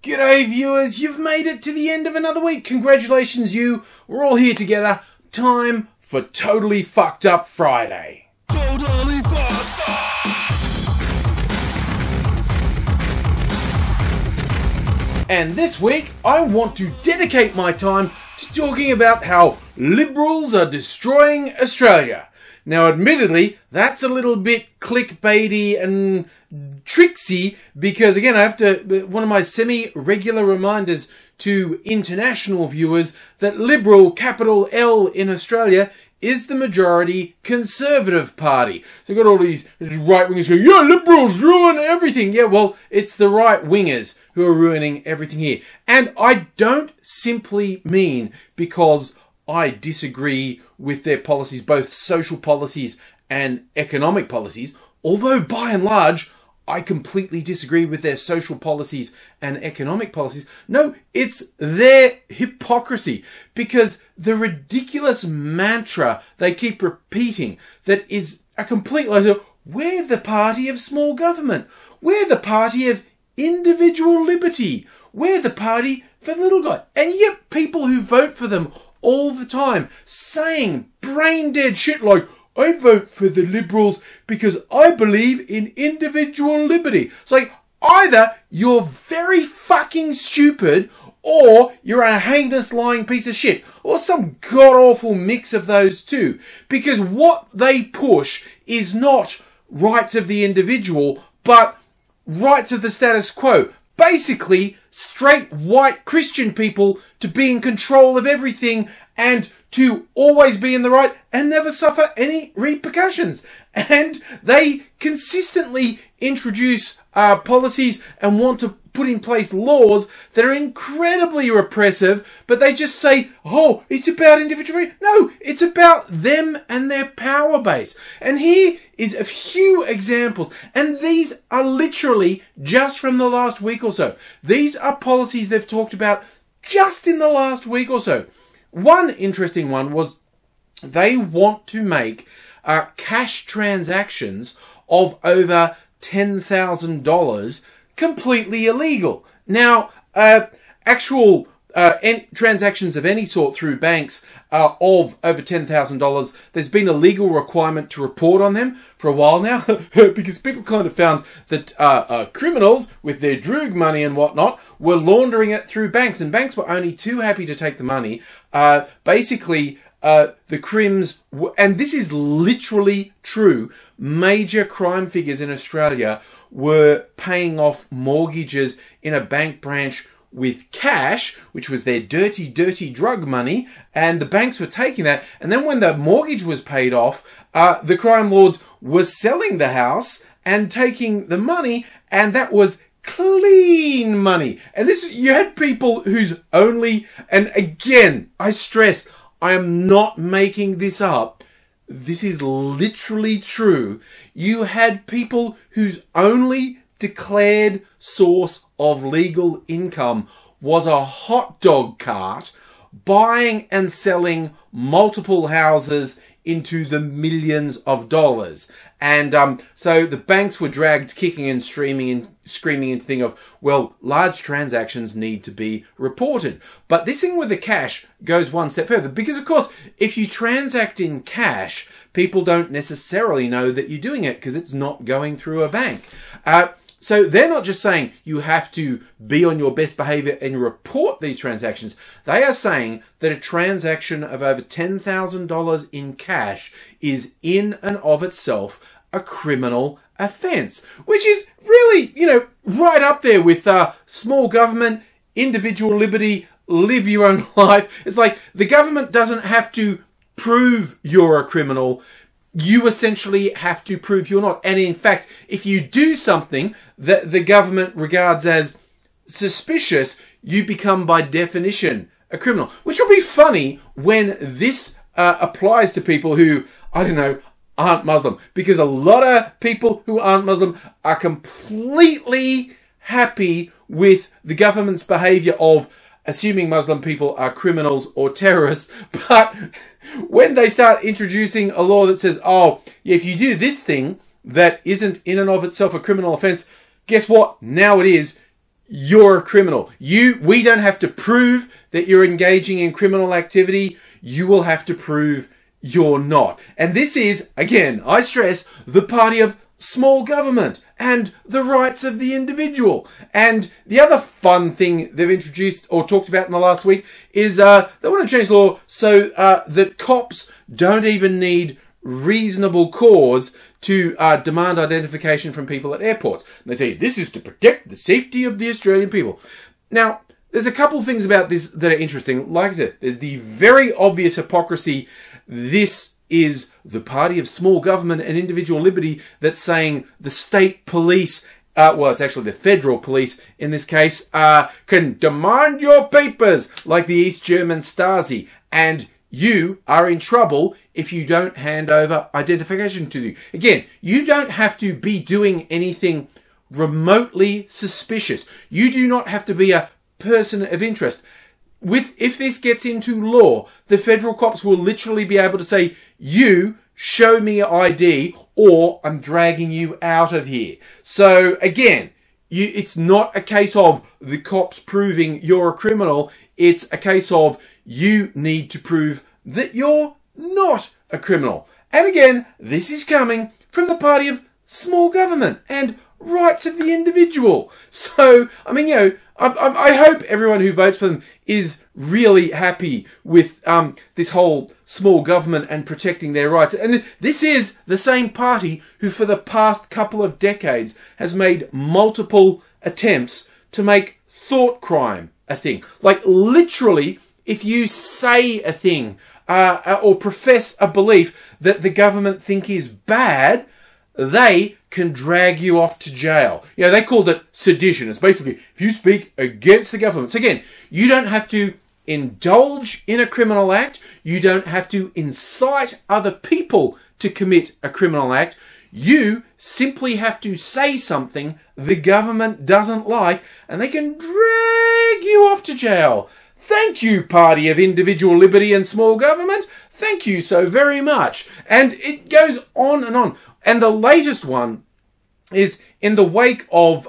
G'day viewers, you've made it to the end of another week. Congratulations you, we're all here together. Time for Totally Fucked Up Friday. Totally fucked up! And this week, I want to dedicate my time to talking about how Liberals are destroying Australia. Now, admittedly, that's a little bit clickbaity and tricksy because, again, I have to, one of my semi-regular reminders to international viewers that Liberal, capital L in Australia, is the majority Conservative Party. So you've got all these right-wingers who, yeah, Liberals ruin everything. Yeah, well, it's the right-wingers who are ruining everything here. And I don't simply mean because I disagree with their policies, both social policies and economic policies, although by and large, I completely disagree with their social policies and economic policies. No, it's their hypocrisy, because the ridiculous mantra they keep repeating that is a complete lie. So, we're the party of small government. We're the party of individual liberty. We're the party for the little guy. And yet people who vote for them all the time saying brain dead shit like, I vote for the Liberals because I believe in individual liberty. It's like, either you're very fucking stupid or you're a heinous lying piece of shit, or some god-awful mix of those two. Because what they push is not rights of the individual, but rights of the status quo. Basically, straight white Christian people to be in control of everything and to always be in the right and never suffer any repercussions. And they consistently introduce policies and want to put in place laws that are incredibly repressive, but they just say, oh, it's about individuality. No, it's about them and their power base. And here is a few examples. And these are literally just from the last week or so. These are policies they've talked about just in the last week or so. One interesting one was they want to make cash transactions of over $10,000 completely illegal. Now, actual transactions of any sort through banks of over $10,000, there's been a legal requirement to report on them for a while now because people kind of found that criminals with their droog money and whatnot were laundering it through banks, and banks were only too happy to take the money. Basically, the crims, and this is literally true, major crime figures in Australia were paying off mortgages in a bank branch with cash, which was their dirty, dirty drug money, and the banks were taking that. And then when the mortgage was paid off, the crime lords were selling the house and taking the money, and that was clean money. And this, you had people whose only, and again, I stress, I am not making this up. This is literally true. You had people whose only declared source of legal income was a hot dog cart, buying and selling multiple houses into the millions of dollars. And so the banks were dragged kicking and screaming into thing of, well, large transactions need to be reported. But this thing with the cash goes one step further, because of course, if you transact in cash, people don't necessarily know that you're doing it because it's not going through a bank. So they're not just saying you have to be on your best behavior and report these transactions. They are saying that a transaction of over $10,000 in cash is in and of itself a criminal offence, which is really, you know, right up there with small government, individual liberty, live your own life. It's like the government doesn't have to prove you're a criminal. You essentially have to prove you're not. And in fact, if you do something that the government regards as suspicious, you become by definition a criminal. Which will be funny when this applies to people who, I don't know, aren't Muslim. Because a lot of people who aren't Muslim are completely happy with the government's behaviour of assuming Muslim people are criminals or terrorists. But when they start introducing a law that says, oh, if you do this thing that isn't in and of itself a criminal offence, guess what? Now it is. you're a criminal. We don't have to prove that you're engaging in criminal activity. You will have to prove you're not. And this is, again, I stress, the party of small government and the rights of the individual. And the other fun thing they've introduced or talked about in the last week is they want to change law so that cops don't even need reasonable cause to demand identification from people at airports. And they say this is to protect the safety of the Australian people. Now, there's a couple of things about this that are interesting. Like I said, there's the very obvious hypocrisy. This is the party of small government and individual liberty that's saying the state police, well, it's actually the federal police in this case, can demand your papers like the East German Stasi, and you are in trouble if you don't hand over identification to you. Again, you don't have to be doing anything remotely suspicious. You do not have to be a person of interest. If this gets into law, the federal cops will literally be able to say, you show me your ID or I'm dragging you out of here. So again, it's not a case of the cops proving you're a criminal. It's a case of you need to prove that you're not a criminal. And again, this is coming from the party of small government and rights of the individual. So, I mean, you know, I hope everyone who votes for them is really happy with this whole small government and protecting their rights. And this is the same party who for the past couple of decades has made multiple attempts to make thought crime a thing. Like literally, if you say a thing or profess a belief that the government think is bad, they can drag you off to jail. You know, they called it sedition. It's basically, if you speak against the government. So again, you don't have to indulge in a criminal act. You don't have to incite other people to commit a criminal act. You simply have to say something the government doesn't like, and they can drag you off to jail. Thank you, party of individual liberty and small government. Thank you so very much. And it goes on and on. And the latest one is in the wake of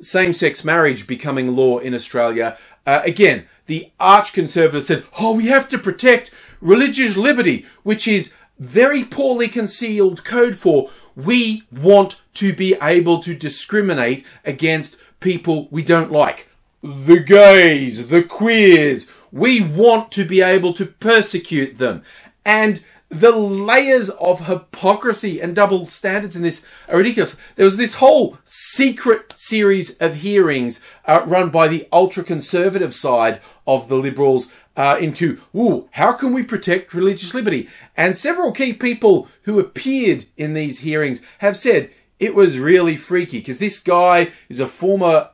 same-sex marriage becoming law in Australia. Again, the arch-conservatives said, oh, we have to protect religious liberty, which is very poorly concealed code for we want to be able to discriminate against people we don't like. The gays, the queers. We want to be able to persecute them. And the layers of hypocrisy and double standards in this are ridiculous. There was this whole secret series of hearings run by the ultra-conservative side of the Liberals into, how can we protect religious liberty? And several key people who appeared in these hearings have said it was really freaky because this guy is a former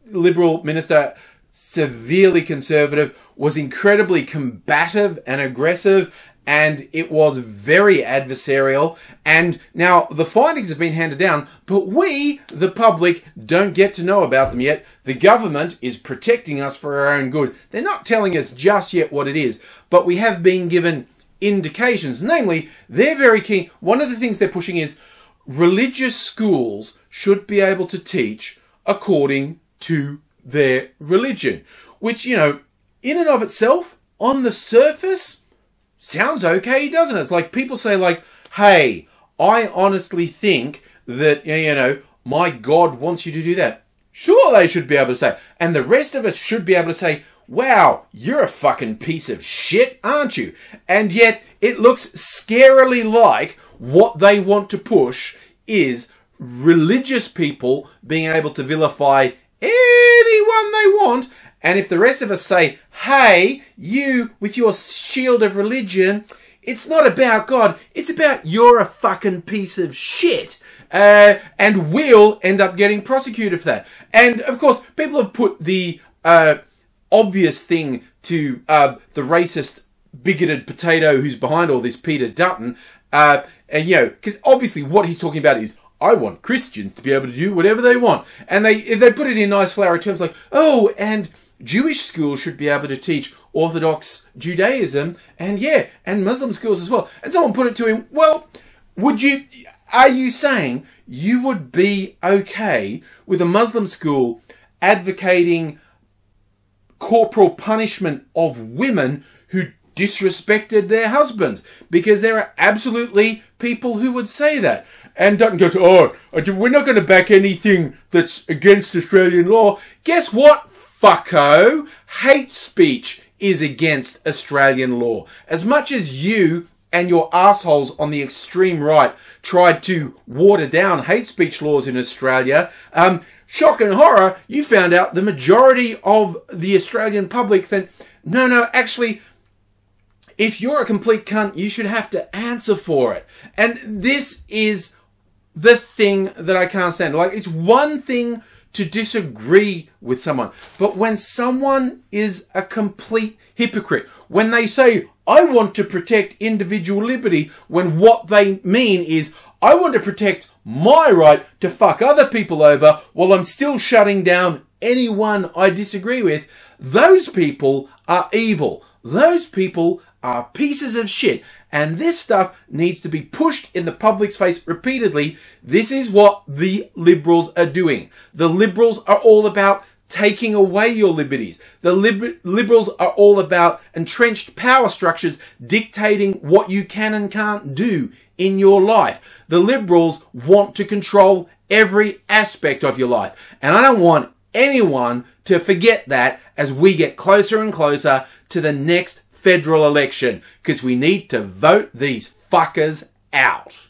Liberal minister, severely conservative, was incredibly combative and aggressive, and it was very adversarial. And now the findings have been handed down, but we, the public, don't get to know about them yet. The government is protecting us for our own good. They're not telling us just yet what it is, but we have been given indications. Namely, they're very keen. One of the things they're pushing is religious schools should be able to teach according to their religion, which, you know, in and of itself, on the surface, sounds okay, doesn't it? It's like people say like, hey, I honestly think that, you know, my God wants you to do that. Sure, they should be able to say. And the rest of us should be able to say, wow, you're a fucking piece of shit, aren't you? And yet it looks scarily like what they want to push is religious people being able to vilify anyone they want. And if the rest of us say, hey, you with your shield of religion, it's not about God, it's about you're a fucking piece of shit. And we'll end up getting prosecuted for that. And of course, people have put the obvious thing to the racist, bigoted potato who's behind all this, Peter Dutton. And, you know, because obviously what he's talking about is, I want Christians to be able to do whatever they want. And they put it in nice flowery terms like, oh, and Jewish schools should be able to teach Orthodox Judaism, and yeah, and Muslim schools as well. And someone put it to him, well, are you saying you would be okay with a Muslim school advocating corporal punishment of women who disrespected their husbands, because there are absolutely people who would say that and don't go to, oh, we're not going to back anything that's against Australian law. Guess what, fucko? Hate speech is against Australian law. As much as you and your assholes on the extreme right tried to water down hate speech laws in Australia, shock and horror, you found out the majority of the Australian public think, no, actually, if you're a complete cunt, you should have to answer for it. And this is the thing that I can't stand. Like, it's one thing to disagree with someone, but when someone is a complete hypocrite, when they say, I want to protect individual liberty, when what they mean is, I want to protect my right to fuck other people over while I'm still shutting down anyone I disagree with, those people are evil. Those people are pieces of shit. And this stuff needs to be pushed in the public's face repeatedly. This is what the Liberals are doing. The Liberals are all about taking away your liberties. The Liberals are all about entrenched power structures dictating what you can and can't do in your life. The Liberals want to control every aspect of your life. And I don't want anyone to forget that as we get closer and closer to the next federal election, because we need to vote these fuckers out.